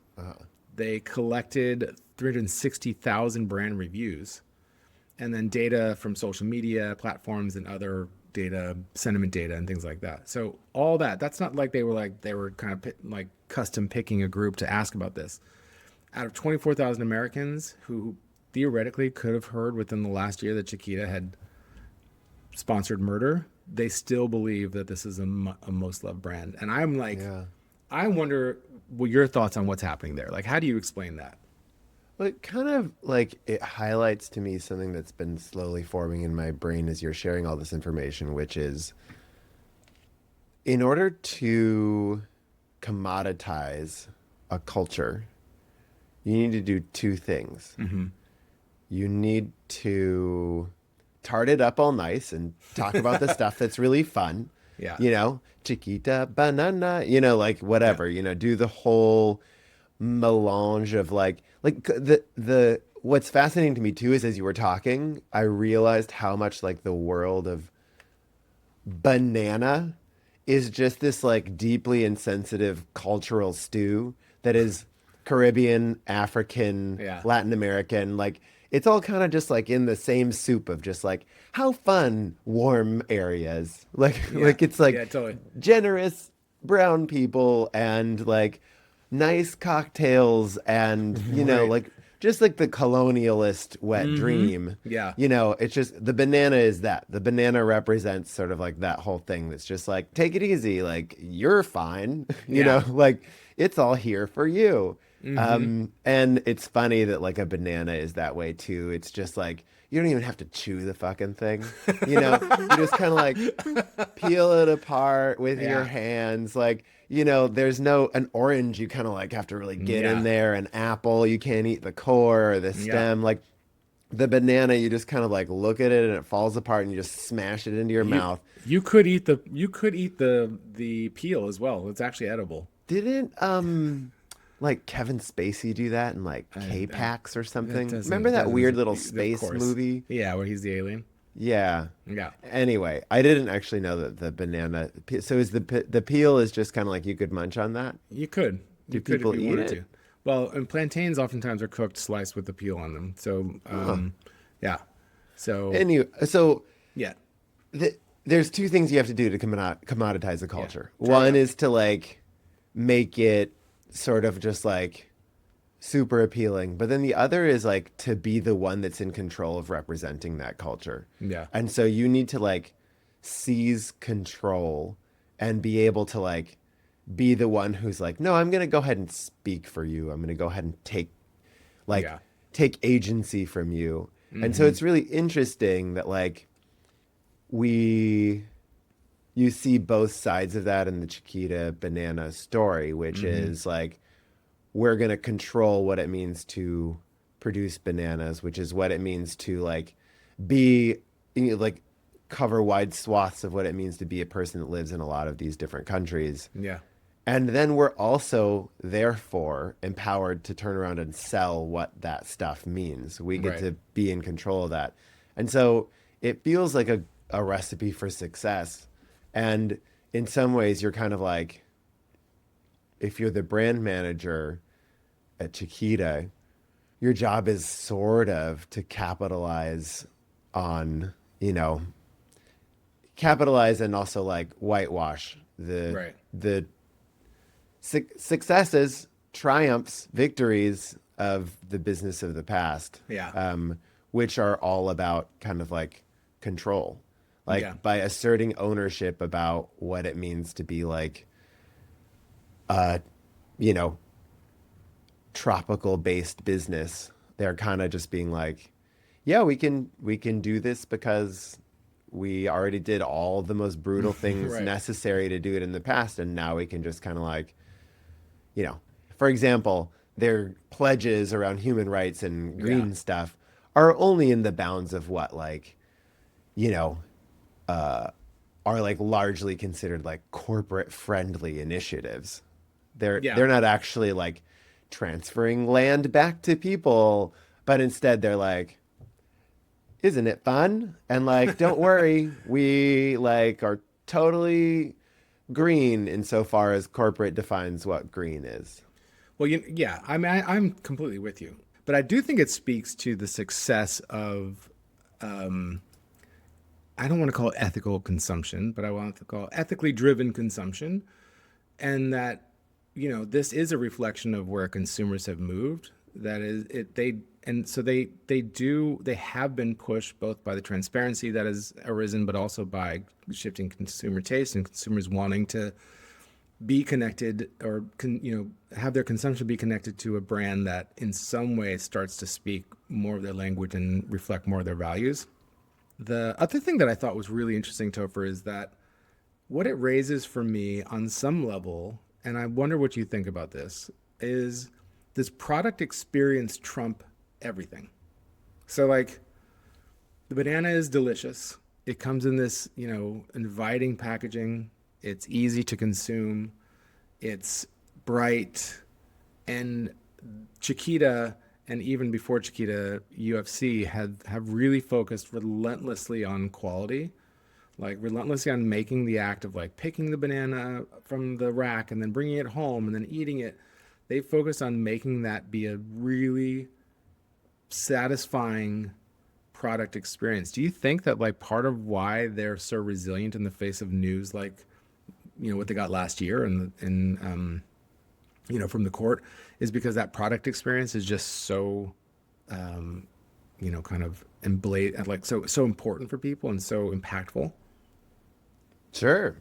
They collected 360,000 brand reviews, and then data from social media platforms and other data, sentiment data, and things like that. So all that's not like they were kind of like custom picking a group to ask about this. Out of 24,000 Americans who theoretically could have heard within the last year that Chiquita had sponsored murder, they still believe that this is a most loved brand. And I'm like, I wonder what your thoughts on what's happening there. Like, how do you explain that?
Well, it kind of like it highlights to me something that's been slowly forming in my brain as you're sharing all this information, which is in order to commoditize a culture, you need to do 2 things. You need to tart it up all nice and talk about the stuff that's really fun.
Yeah.
Chiquita banana, like whatever, do the whole melange of like the what's fascinating to me too is as you were talking, I realized how much like the world of banana is just this like deeply insensitive cultural stew that is Caribbean, African, Latin American, like it's all kind of just like in the same soup of just like how fun warm areas like it's like
totally.
Generous brown people and like nice cocktails and like just like the colonialist wet dream. It's just the banana is that the banana represents sort of like that whole thing that's just like take it easy, like you're fine. Like it's all here for you. And it's funny that like a banana is that way too. It's just like you don't even have to chew the fucking thing. You just kind of like peel it apart with your hands. Like, there's an orange, you kind of like have to really get in there. An apple, you can't eat the core or the stem. Like the banana, you just kind of like look at it and it falls apart and you just smash it into your mouth.
You could eat the peel as well. It's actually edible.
Didn't like Kevin Spacey do that in like K-Pax or something? Remember that weird little space movie?
Yeah, where he's the alien.
Yeah.
Yeah.
Anyway, I didn't actually know that the banana. So is the peel is just kind of like you could munch on that?
You could.
Do people
if you
eat
wanted
it?
to. Well, and plantains oftentimes are cooked sliced with the peel on them. So, yeah. So
anyway, so
yeah.
There's 2 things you have to do to commoditize a culture. One is to like make it sort of just like super appealing, but then the other is like to be the one that's in control of representing that culture.
Yeah.
And so you need to like seize control and be able to like be the one who's like, no, I'm going to go ahead and speak for you. I'm going to go ahead and take agency from you. And so it's really interesting that like you see both sides of that in the Chiquita banana story, which is like, we're going to control what it means to produce bananas, which is what it means to like be, like cover wide swaths of what it means to be a person that lives in a lot of these different countries.
Yeah.
And then we're also, therefore, empowered to turn around and sell what that stuff means. We get
Right.
to be in control of that. And so it feels like a recipe for success. And in some ways, you're kind of like, if you're the brand manager at Chiquita, your job is sort of to capitalize on, capitalize and also like whitewash
Right.
the successes, triumphs, victories of the business of the past,
Yeah.
which are all about kind of like control, like
Yeah.
by asserting ownership about what it means to be like, you know, tropical based business. They're kind of just being like, yeah, we can do this because we already did all the most brutal things
Right.
necessary to do it in the past, and now we can just kind of like, for example, their pledges around human rights and green
Yeah.
stuff are only in the bounds of what, like, you know, are like largely considered like corporate friendly initiatives.
Yeah.
They're not actually like transferring land back to people, but instead they're like, isn't it fun? And like, don't worry, we like are totally green insofar as corporate defines what green is.
Well, yeah, I mean, I'm completely with you, but I do think it speaks to the success of, I don't want to call it ethical consumption, but I want to call it ethically driven consumption, and that, this is a reflection of where consumers have moved. That is, and so they have been pushed both by the transparency that has arisen, but also by shifting consumer taste and consumers wanting to be connected or have their consumption be connected to a brand that in some way starts to speak more of their language and reflect more of their values. The other thing that I thought was really interesting, Topher, is that what it raises for me on some level, and I wonder what you think about this, is does product experience trump everything? So like the banana is delicious. It comes in this, inviting packaging. It's easy to consume. It's bright. And Chiquita, and even before Chiquita, UFC have really focused relentlessly on quality, like relentlessly on making the act of like picking the banana from the rack and then bringing it home and then eating it. They focus on making that be a really satisfying product experience. Do you think that like part of why they're so resilient in the face of news like what they got last year and from the court is because that product experience is just so kind of like so important for people and so impactful?
Sure.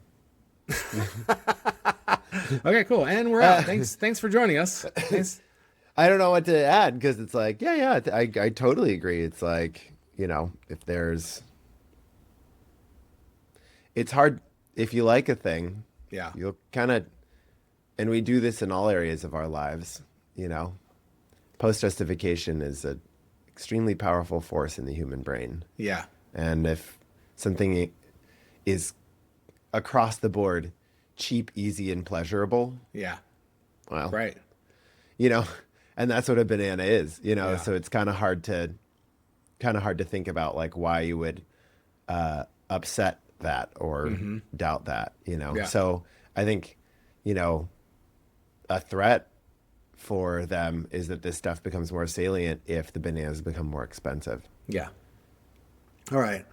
Okay, cool. And we're out. Thanks for joining us. Thanks.
I don't know what to add because it's like, yeah, I totally agree. It's like, if it's hard if you like a thing,
Yeah.
you'll kind of, and we do this in all areas of our lives, post-justification is an extremely powerful force in the human brain.
Yeah.
And if something is across the board cheap, easy, and pleasurable,
Yeah.
well,
Right.
and that's what a banana is,
Yeah.
so it's kind of hard to think about like why you would upset that or doubt that,
Yeah.
So I think, a threat for them is that this stuff becomes more salient if the bananas become more expensive.
Yeah. All right.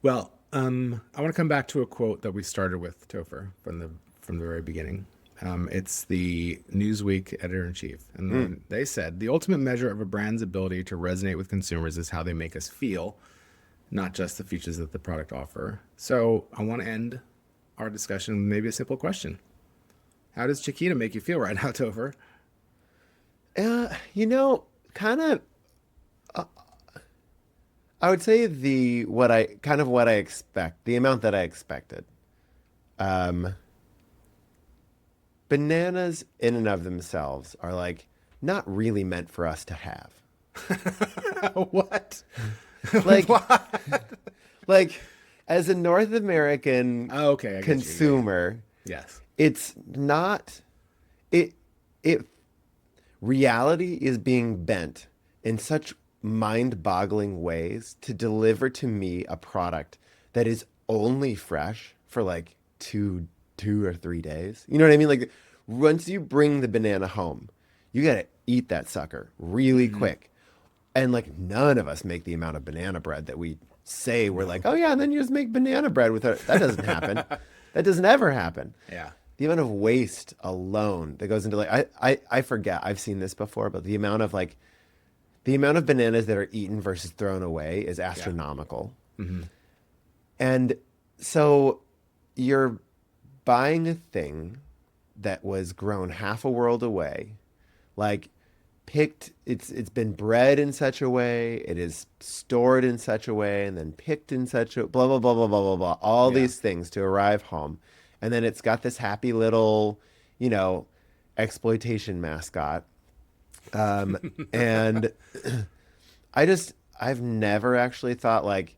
Well, I want to come back to a quote that we started with, Topher, from the very beginning. It's the Newsweek editor-in-chief, and then they said, the ultimate measure of a brand's ability to resonate with consumers is how they make us feel, not just the features that the product offer. So I want to end our discussion with maybe a simple question. How does Chiquita make you feel right now, Topher?
Kind of, I would say what I expect, the amount that I expected. Bananas in and of themselves are like not really meant for us to have.
What?
Like,
What?
like as a North American
Oh, okay, I get you.
consumer,
Yes.
it's not it it reality is being bent in such mind-boggling ways to deliver to me a product that is only fresh for like two or 3 days. You know what I mean? Like once you bring the banana home, you got to eat that sucker really quick. And like none of us make the amount of banana bread that we say we're like, oh yeah, and then you just make banana bread with it. That doesn't happen. That doesn't ever happen.
Yeah.
The amount of waste alone that goes into like I forget, I've seen this before, but the amount of bananas that are eaten versus thrown away is astronomical. And so you're buying a thing that was grown half a world away, like it's been bred in such a way, it is stored in such a way, and then picked in such a blah blah blah blah blah blah blah, all
Yeah.
these things to arrive home. And then it's got this happy little, you know, exploitation mascot. And I've never actually thought like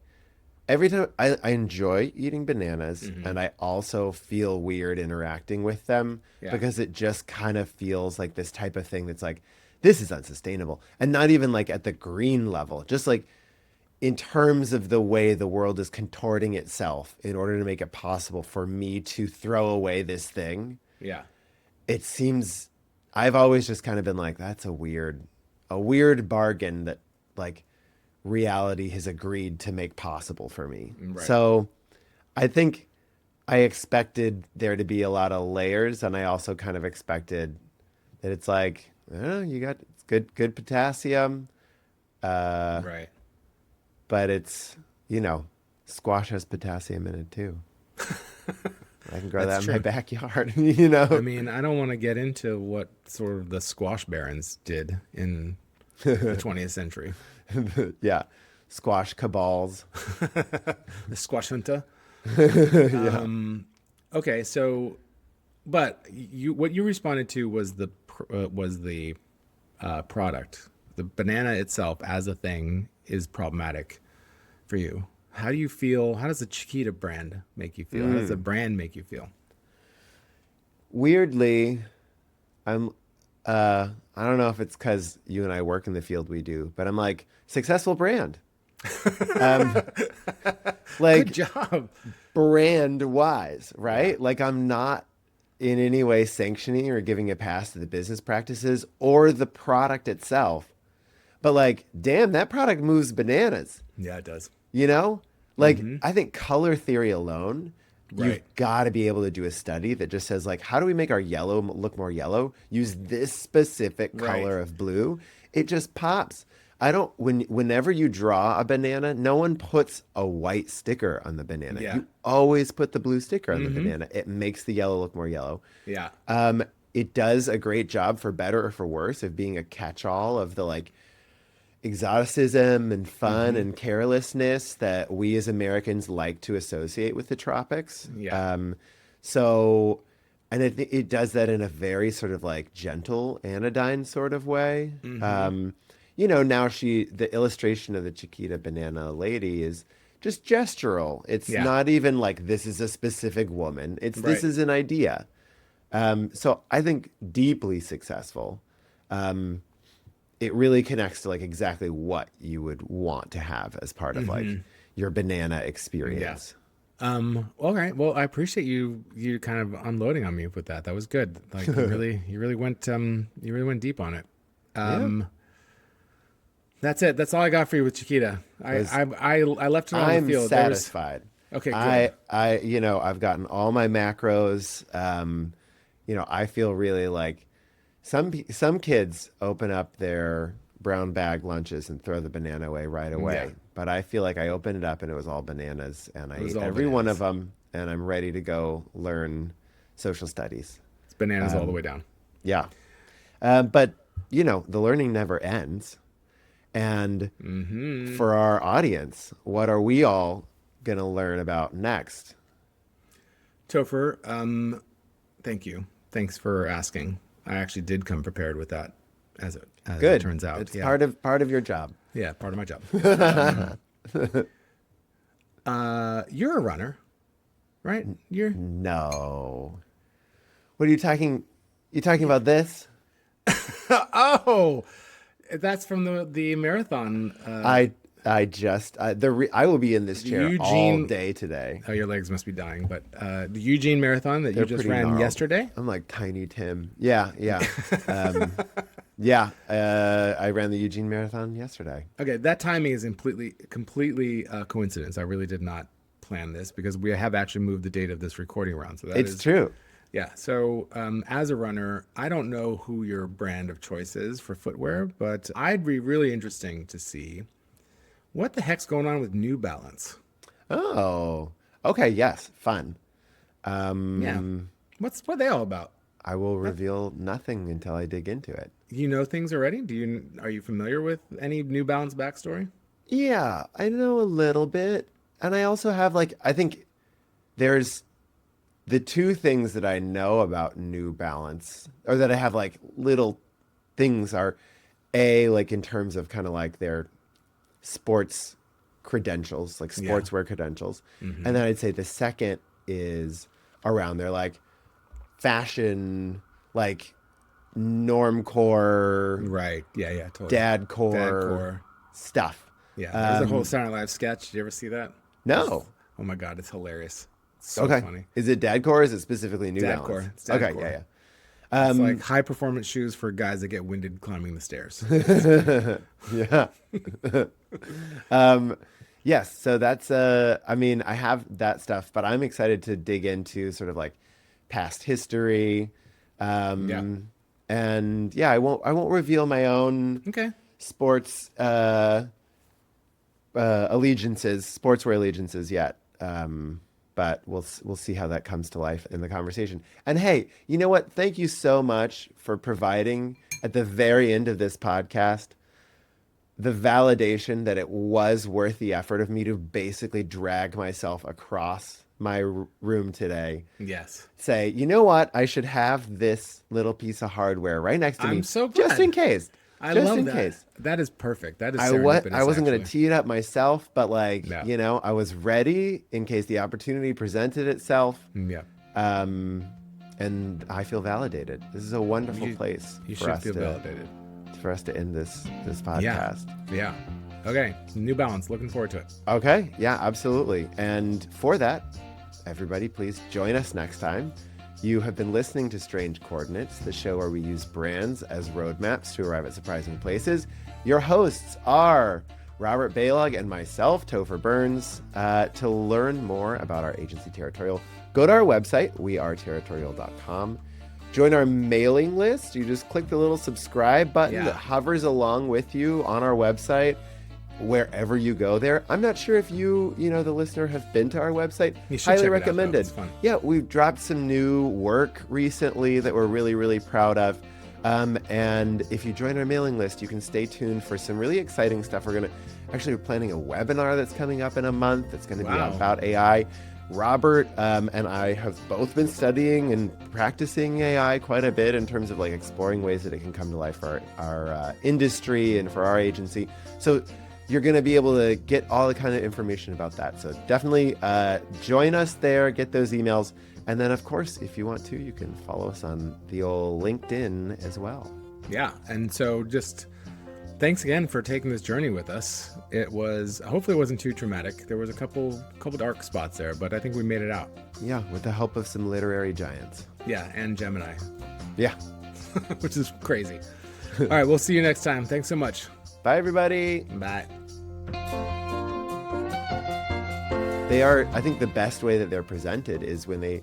every time I enjoy eating bananas and I also feel weird interacting with them because it just kind of feels like this type of thing that's like, this is unsustainable. And not even like at the green level, just like in terms of the way the world is contorting itself in order to make it possible for me to throw away this thing.
Yeah.
It seems I've always just kind of been like, that's a weird bargain that like reality has agreed to make possible for me.
Right.
So I think I expected there to be a lot of layers, and I also kind of expected that it's like, I don't know, you got good potassium,
Right.
but it's, you know, squash has potassium in it too. I can grow that in my backyard, you know?
I mean, I don't want to get into what sort of the squash barons did in the 20th century.
Yeah. Squash cabals.
The squash hunter.
Yeah.
Okay, so, but what you responded to was the product. The banana itself as a thing is problematic for you. How do you feel? How does the Chiquita brand make you feel? How does the brand make you feel?
Weirdly, I don't know if it's because you and I work in the field we do, but I'm like, successful brand. Like,
Good job.
brand wise, right? Like I'm not in any way sanctioning or giving a pass to the business practices or the product itself. But like, damn, that product moves bananas,
Yeah, it does.
you know? Like, I think color theory alone, you've
Right.
got to be able to do a study that just says like, how do we make our yellow look more yellow? Use this specific color
Right.
of blue. It just pops. I don't, whenever you draw a banana, no one puts a white sticker on the banana.
Yeah.
You always put the blue sticker on the banana. It makes the yellow look more yellow.
Yeah.
It does a great job, for better or for worse, of being a catch-all of the like exoticism and fun and carelessness that we as Americans like to associate with the tropics.
Yeah.
So, and it does that in a very sort of like gentle, anodyne sort of way. You know, now the illustration of the Chiquita banana lady is just gestural. It's
Yeah.
not even like this is a specific woman. It's this
Right.
is an idea. So I think deeply successful. It really connects to like exactly what you would want to have as part of like your banana experience.
All right. Well, I appreciate you kind of unloading on me with that. That was good. Like you really went deep on it. That's it. That's all I got for you with Chiquita. I left it on
I'm
the field.
satisfied.
Okay, good.
You know, I've gotten all my macros. You know, I feel really like some kids open up their brown bag lunches and throw the banana away right away.
Yeah.
But I feel like I opened it up and it was all bananas, and I
was
ate
all
every one
bananas.
of them, and I'm ready to go learn social studies.
It's bananas all the way down.
Yeah. But, you know, the learning never ends. And for our audience, what are we all going to learn about next?
Topher, thank you. Thanks for asking. I actually did come prepared with that. as it
Good.
turns out.
It's part of your job.
Yeah, part of my job. You're a runner, right?
No. What are you talking? You talking about this?
Oh, that's from the marathon.
I will be in this chair all day today.
Oh, your legs must be dying. But the Eugene marathon that you just ran
gnarled.
yesterday?
I'm like Tiny Tim. Yeah. I ran the Eugene Marathon yesterday.
Okay, that timing is completely coincidence. I really did not plan this because we have actually moved the date of this recording around. So
it's true.
Yeah. So as a runner, I don't know who your brand of choice is for footwear, but I'd be really interesting to see what the heck's going on with New Balance.
Oh, okay. Yes. Fun.
Yeah. What are they all about?
I will reveal nothing until I dig into it.
You know things already? Are you familiar with any New Balance backstory?
Yeah, I know a little bit. And I also have I think there's the two things that I know about New Balance, or that I have little things, are in terms of kind of their sports credentials, sportswear credentials. Mm-hmm. And then I'd say the second is around their fashion, normcore,
right? Yeah, totally.
Dadcore stuff.
Yeah, there's a whole Saturday Night Live sketch. Did you ever see that?
No.
Oh my God, it's hilarious. It's so
okay.
funny.
Is it Dadcore or is it specifically New Balance?
Dadcore. It's Dadcore.
Okay, yeah.
It's high performance shoes for guys that get winded climbing the stairs.
Yeah. Yes. So that's I have that stuff, but I'm excited to dig into sort of past history. And yeah, I won't reveal my own sports sportswear allegiances yet. But we'll see how that comes to life in the conversation. And hey, you know what? Thank you so much for providing at the very end of this podcast the validation that it was worth the effort of me to basically drag myself across my room today.
Yes.
Say, you know what? I should have this little piece of hardware right next to me.
I'm so glad.
Just in case.
I love that. That is perfect. That is
I wasn't going to tee it up myself, but I was ready in case the opportunity presented itself.
Yeah.
And I feel validated. This is a wonderful place.
You should feel validated.
For us to end this podcast.
Yeah. Okay. New Balance. Looking forward to it.
Okay. Yeah, absolutely. And for that, everybody, please join us next time. You have been listening to Strange Coordinates, the show where we use brands as roadmaps to arrive at surprising places. Your hosts are Robert Baylog and myself, Topher Burns. To learn more about our agency Territorial, go to our website, weareterritorial.com. Join our mailing list. You just click the little subscribe button that hovers along with you on our website wherever you go there. I'm not sure if you, the listener, have been to our website.
You should
Highly
check
recommended.
It out, though. It's fun.
Yeah, we've dropped some new work recently that we're really, really proud of. And if you join our mailing list, you can stay tuned for some really exciting stuff. We're planning a webinar that's coming up in a month. It's going to be about AI. Robert and I have both been studying and practicing AI quite a bit in terms of exploring ways that it can come to life for our industry and for our agency. So you're going to be able to get all the kind of information about that. So definitely join us there, get those emails. And then, of course, if you want to, you can follow us on the old LinkedIn as well.
Yeah. And so just thanks again for taking this journey with us. Hopefully it wasn't too traumatic. There was a couple dark spots there, but I think we made it out.
Yeah, with the help of some literary giants.
Yeah, and Gemini.
Yeah.
Which is crazy. All right, we'll see you next time. Thanks so much.
Bye, everybody.
Bye.
I think the best way that they're presented is when they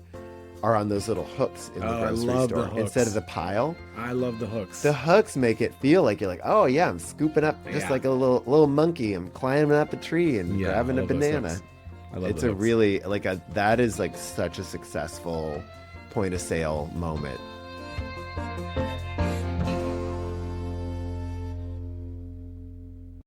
are on those little hooks in the grocery store instead of the pile.
I love the hooks.
The hooks make it feel like you're oh yeah, I'm scooping up just like a little monkey. I'm climbing up a tree and grabbing a banana.
I love
it's a really that is such a successful point of sale moment